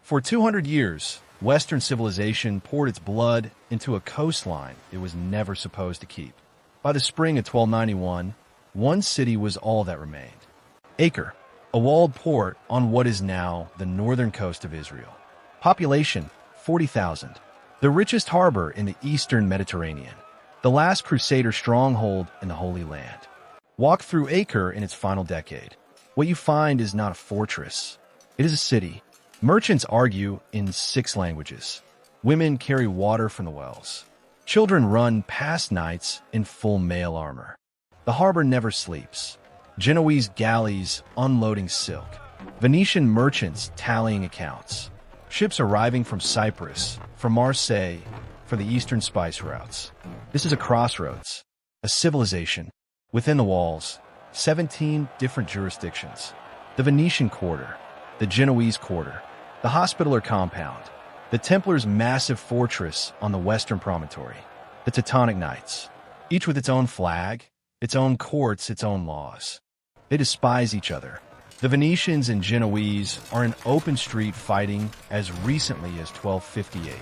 For 200 years, Western civilization poured its blood into a coastline it was never supposed to keep. By the spring of 1291, one city was all that remained. Acre, a walled port on what is now the northern coast of Israel. Population, 40,000. The richest harbor in the eastern Mediterranean. The last Crusader stronghold in the Holy Land. Walk through Acre in its final decade. What you find is not a fortress. It is a city. Merchants argue in 6 languages. Women carry water from the wells. Children run past knights in full mail armor. The harbor never sleeps. Genoese galleys unloading silk. Venetian merchants tallying accounts. Ships arriving from Cyprus, from Marseille, for the eastern spice routes. This is a crossroads, a civilization. Within the walls, 17 different jurisdictions. The Venetian quarter, the Genoese quarter, the Hospitaller compound, the Templars' massive fortress on the western promontory, the Teutonic Knights, each with its own flag, its own courts, its own laws. They despise each other. The Venetians and Genoese are in open street fighting as recently as 1258.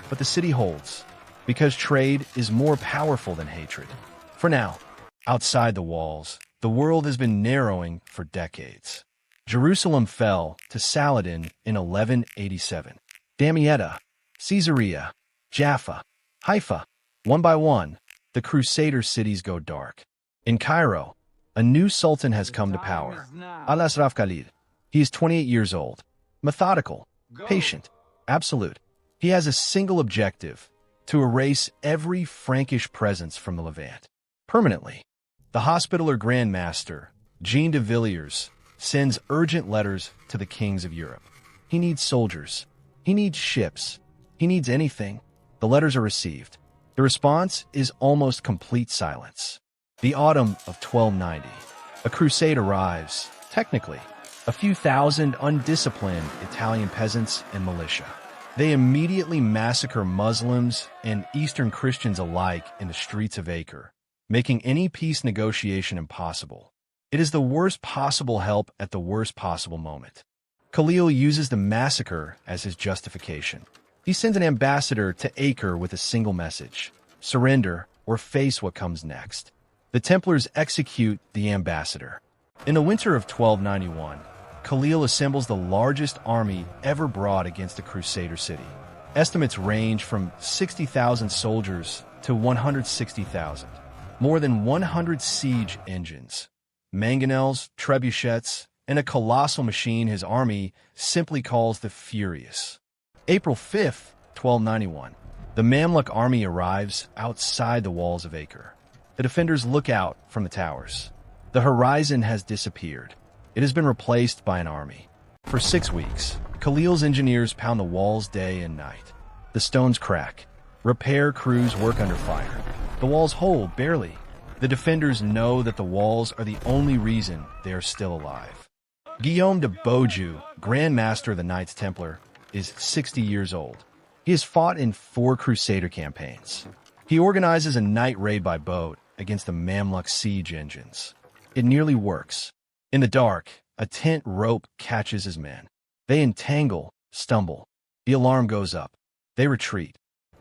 But the city holds, because trade is more powerful than hatred. For now, outside the walls, the world has been narrowing for decades. Jerusalem fell to Saladin in 1187. Damietta, Caesarea, Jaffa, Haifa. One by one, the Crusader cities go dark. In Cairo, a new sultan has come to power, Al-Ashraf Khalid. He is 28 years old, methodical, patient, absolute. He has a single objective, to erase every Frankish presence from the Levant. Permanently. The Hospitaller Grand Master, Jean de Villiers, sends urgent letters to the kings of Europe. He needs soldiers. He needs ships. He needs anything. The letters are received. The response is almost complete silence. The autumn of 1290. A crusade arrives, technically. A few thousand undisciplined Italian peasants and militia. They immediately massacre Muslims and Eastern Christians alike in the streets of Acre, making any peace negotiation impossible. It is the worst possible help at the worst possible moment. Khalil uses the massacre as his justification. He sends an ambassador to Acre with a single message: surrender or face what comes next. The Templars execute the ambassador. In the winter of 1291, Khalil assembles the largest army ever brought against a Crusader city. Estimates range from 60,000 soldiers to 160,000. More than 100 siege engines, mangonels, trebuchets, and a colossal machine his army simply calls the Furious. April 5th, 1291, the Mamluk army arrives outside the walls of Acre. The defenders look out from the towers. The horizon has disappeared. It has been replaced by an army. For 6 weeks, Khalil's engineers pound the walls day and night. The stones crack. Repair crews work under fire. The walls hold, barely. The defenders know that the walls are the only reason they are still alive. Guillaume de Beaujeu, Grand Master of the Knights Templar, is 60 years old. He has fought in 4 Crusader campaigns. He organizes a night raid by boat against the Mamluk siege engines. It nearly works. In the dark, a tent rope catches his men. They entangle, stumble. The alarm goes up. They retreat.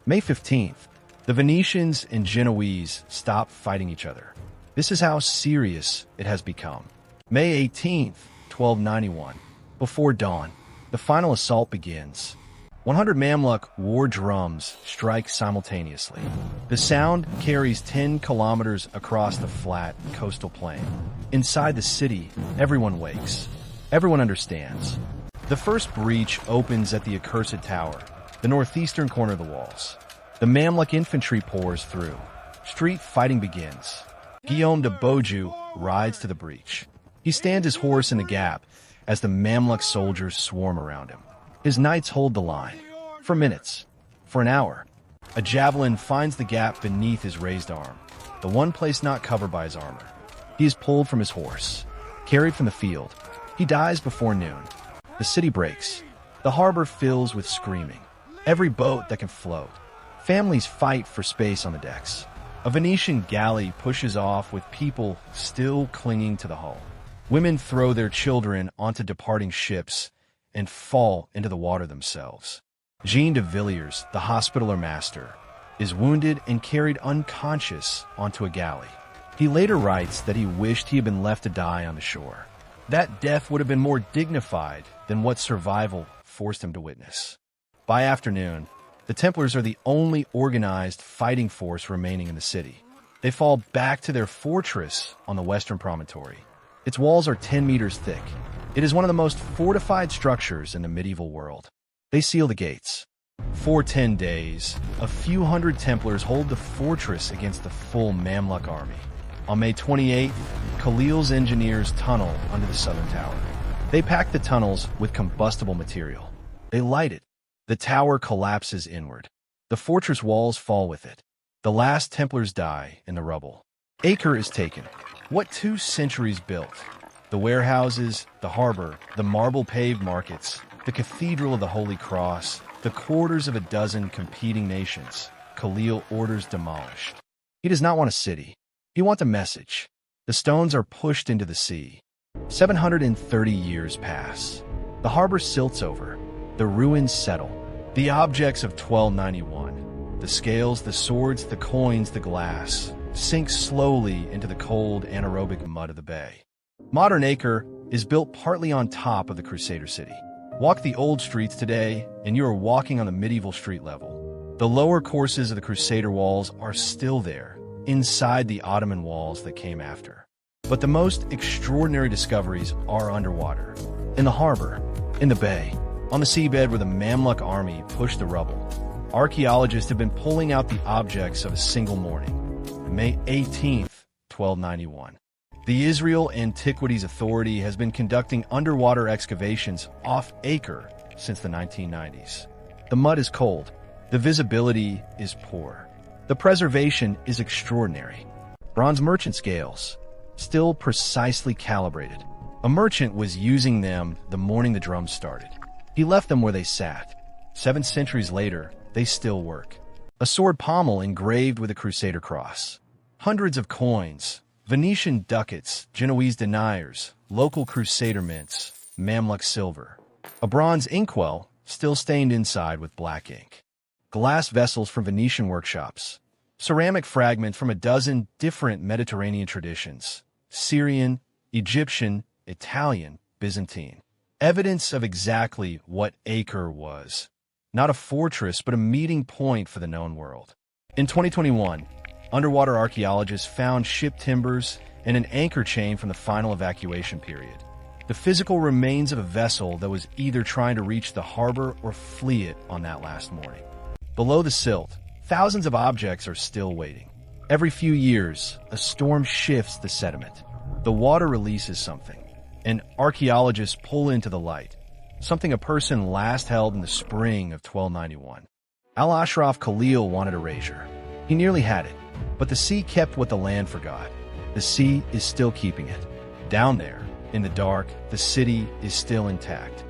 May 15th, the Venetians and Genoese stop fighting each other. This is how serious it has become. May 18th, 1291. Before dawn, the final assault begins. 100 Mamluk war drums strike simultaneously. The sound carries 10 kilometers across the flat coastal plain. Inside the city, everyone wakes. Everyone understands. The first breach opens at the accursed tower, the northeastern corner of the walls. The Mamluk infantry pours through. Street fighting begins. Guillaume de Beaujeu rides to the breach. He stands his horse in the gap as the Mamluk soldiers swarm around him. His knights hold the line. For minutes. For an hour. A javelin finds the gap beneath his raised arm, the one place not covered by his armor. He is pulled from his horse, carried from the field. He dies before noon. The city breaks. The harbor fills with screaming. Every boat that can float. Families fight for space on the decks. A Venetian galley pushes off with people still clinging to the hull. Women throw their children onto departing ships, and fall into the water themselves. Jean de Villiers, the Hospitaller master, is wounded and carried unconscious onto a galley. He later writes that he wished he had been left to die on the shore. That death would have been more dignified than what survival forced him to witness. By afternoon, the Templars are the only organized fighting force remaining in the city. They fall back to their fortress on the western promontory. Its walls are 10 meters thick. It is one of the most fortified structures in the medieval world. They seal the gates. For 10 days, a few hundred Templars hold the fortress against the full Mamluk army. On May 28th, Khalil's engineers tunnel under the southern tower. They pack the tunnels with combustible material. They light it. The tower collapses inward. The fortress walls fall with it. The last Templars die in the rubble. Acre is taken. What 2 centuries built? The warehouses, the harbor, the marble-paved markets, the Cathedral of the Holy Cross, the quarters of a dozen competing nations, Khalil orders demolished. He does not want a city. He wants a message. The stones are pushed into the sea. 730 years pass. The harbor silts over. The ruins settle. The objects of 1291, the scales, the swords, the coins, the glass, sink slowly into the cold, anaerobic mud of the bay. Modern Acre is built partly on top of the Crusader city. Walk the old streets today, and you are walking on the medieval street level. The lower courses of the Crusader walls are still there, inside the Ottoman walls that came after. But the most extraordinary discoveries are underwater, in the harbor, in the bay, on the seabed where the Mamluk army pushed the rubble. Archaeologists have been pulling out the objects of a single morning, May 18th, 1291. The Israel Antiquities Authority has been conducting underwater excavations off Acre since the 1990s. The mud is cold. The visibility is poor. The preservation is extraordinary. Bronze merchant scales, still precisely calibrated. A merchant was using them the morning the drums started. He left them where they sat. 7 centuries later, they still work. A sword pommel engraved with a Crusader cross. Hundreds of coins, Venetian ducats, Genoese deniers, local Crusader mints, Mamluk silver. A bronze inkwell, still stained inside with black ink. Glass vessels from Venetian workshops. Ceramic fragments from a dozen different Mediterranean traditions. Syrian, Egyptian, Italian, Byzantine. Evidence of exactly what Acre was. Not a fortress, but a meeting point for the known world. In 2021, underwater archaeologists found ship timbers and an anchor chain from the final evacuation period. The physical remains of a vessel that was either trying to reach the harbor or flee it on that last morning. Below the silt, thousands of objects are still waiting. Every few years, a storm shifts the sediment. The water releases something, and archaeologists pull into the light, something a person last held in the spring of 1291. Al-Ashraf Khalil wanted erasure. He nearly had it, but the sea kept what the land forgot. The sea is still keeping it. Down there, in the dark, the city is still intact.